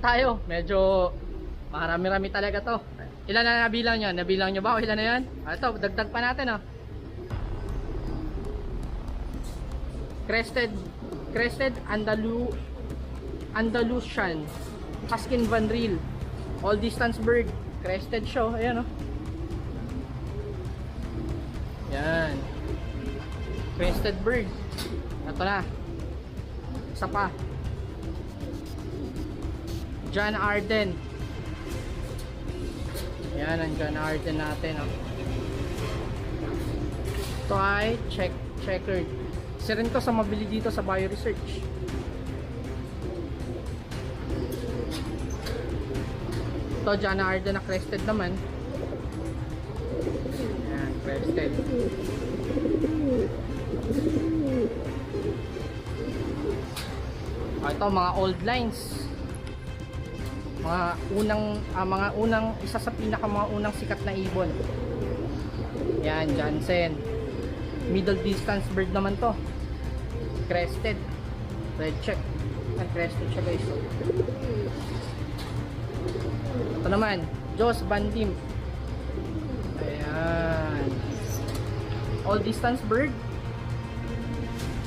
tayo. Medyo marami-rami talaga to. Ilan na nabilang nyo? Nabilang nyo ba? O ilan na yan? Ito, dagdag pa natin, oh. Crested Andalusian Husky Van Reel all distance bird, crested show. Ayan, oh. Yan, crested bird. Ito na, isa pa, John Arden. Yan ang John Arden natin, oh. Ito ay checkered. Isa rin to sa mabili dito sa Bio Research. Ito, John Arden na crested naman. Yan, crested. Ito, mga old lines. Mga unang isa sa mga unang sikat na ibon. Yan, Jansen. Middle distance bird naman to. Crested. Red check. And crested siya, guys. Ito naman, Jos Van Dim. Ayan. All distance bird.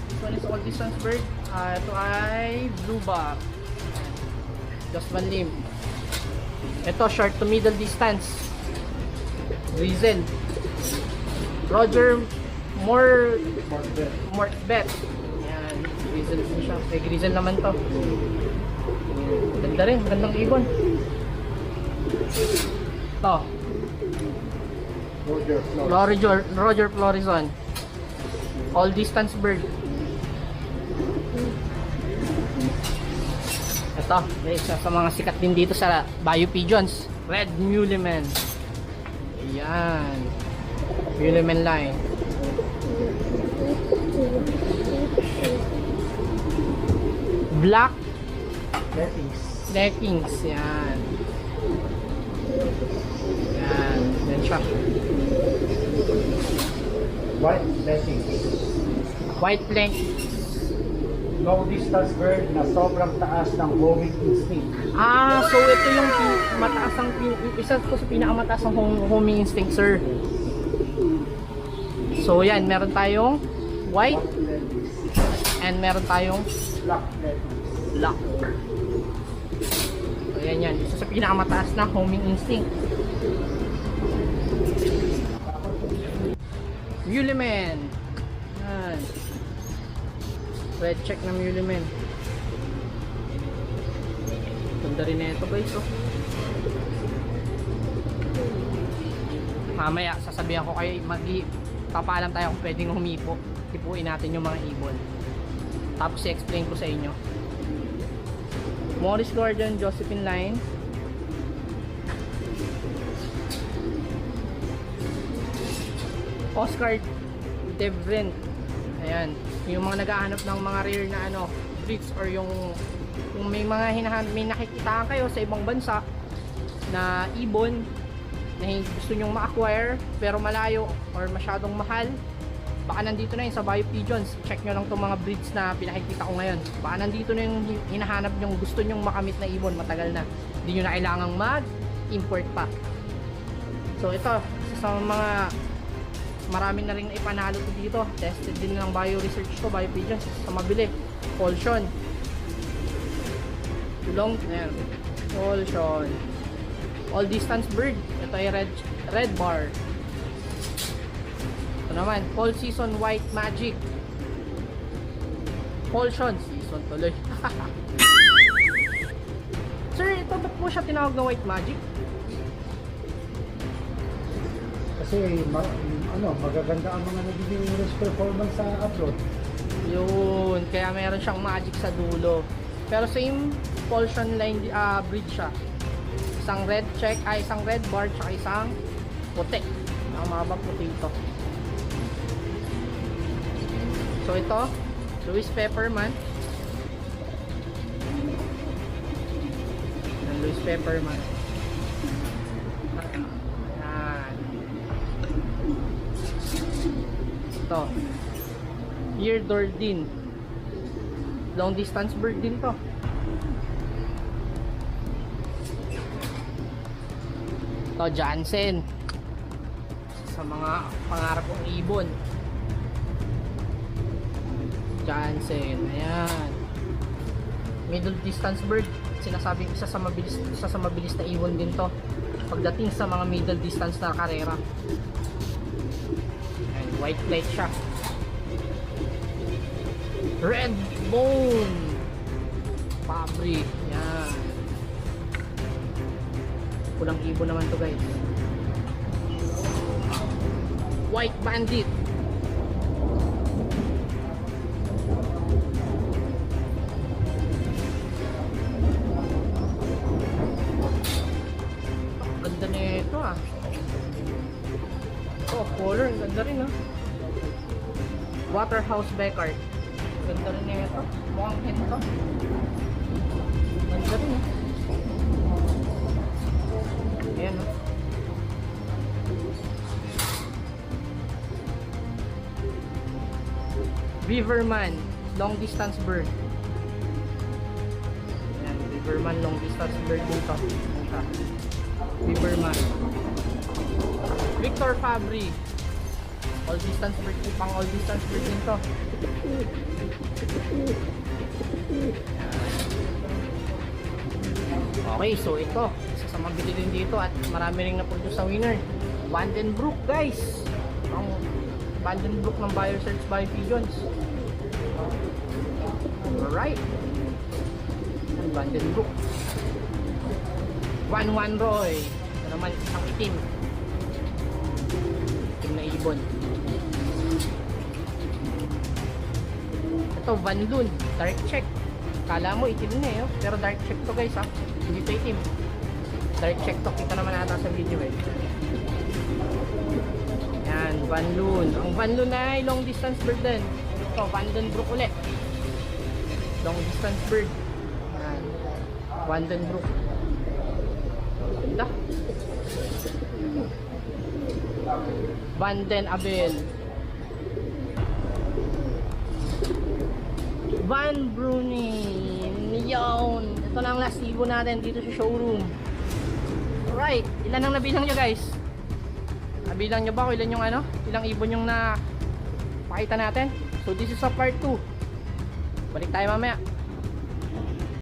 This one is all distance bird. Ito ay blue back. Jos Van Dim. Ito short to middle distance. Grizzle. Roger Mortbet. Ayan, Grizzle din siya. May Grizzle naman to. Ganda rin, magandang ibon. Ito, Roger Florison, all distance bird. Ito, isa sa mga sikat din dito sa Bio Pigeons, Red Muleman. Ayan, Muleman line. Black Leckings. Yan. Yan. Yan siya. White Leckings. White Leckings. Long distance bird na sobrang taas ng homing instinct. So ito yung mataas ang isa ko sa pinakamataas ang homing instinct, sir. So yan, meron tayong white and meron tayong Black Leckings. black. So yan yan, isa sa pinakamataas na homing instinct. Muleman. Yan. Red check na Muleman. Ganda rin na ito, guys, oh. Mamaya sasabihan ko kayo, papalam tayo kung pwedeng humipo. Tipuin natin yung mga ibon. Tapos i-explain ko sa inyo. Morris Gordon, Josephine Line. Oscar Devren. Ayan, yung mga naghahanap ng mga rare na breeds, or yung may mga may nakikita kayo sa ibang bansa na ibon na gusto nyong ma-acquire pero malayo or masyadong mahal, baka nandito na yun sa Bio Pigeons. Check nyo lang itong mga breeds na pinakikita ko ngayon. Baka nandito na yung hinahanap nyong gusto nyong makamit na ibon matagal na. Hindi nyo na kailangang mag-import pa. So ito, sa mga marami na rin ipanalo to dito. Tested din ng Bio Research to, Bio Pigeons. Sa mabili, Polsion. Long, ayan, Polsion. All distance bird. Ito ay red bar. Ito naman, Fall Season White Magic. Polsion season tuloy. Sir, ito ba't po siya tinawag na White Magic? Kasi magaganda ang mga nagiging race performance sa upload. Yun, kaya meron siyang magic sa dulo. Pero same Polsion line breed siya. Isang red check, isang red bar, tsaka isang puti. Ang mabang puti ito. So ito, Louis Pepperman. Louis Pepperman. Ayan. Ito, Ear Dordin. Long distance bird din to. To Jansen. Sa mga pangarap kong ibon. Jansen. Ayan. Middle distance bird. Sinasabing isa sa mabilis na ibon din to. Pagdating sa mga middle distance na karera. Ayan, white plate siya. Red bone. Fabric. Yan. Pulang ibon naman to guys. White bandit. Ganda na ito ah. Oh, color. Ganda rin ah. Waterhouse Beckard. Ganda rin na ito. Mukhang hen to. Ganda rin ah. Ayan oh. Beaverman, long distance bird. Ayan, Beaverman, long distance bird dito. Ito. Beaverman. Victor Fabry. All distance bird, pang all distance bird din to. Okay, so ito, isa sa mabili din dito at marami ring na-produce sa winner. Vandenbroek guys. Ang Vandenbroek ng Buyer Search by Pigeons. Alright. Vandenbroek. 1-1 Roy. Ito naman isang itim. Itim na ibon. Ito Van Loon. Dark check. Kala mo itim na eh. Oh. Pero dark check to guys ha. Hindi to itim. Dark check to. Kita naman ata sa video eh. Yan, Van Loon. Ang Van Loon ay long distance bird din. Ito, Vandenbroek ulit. Long distance bird. Yan. Vandenbroek. Ganda. Vanden Abel. Van Brunin. Yun. Ito na ang last ibon natin dito sa showroom. Alright. Ilan ang nabilang nyo guys? Nabilang nyo ba kung ilan yung ano? Ilang ibon yung na pakita natin? So this is a part 2. Balik tayo mamaya.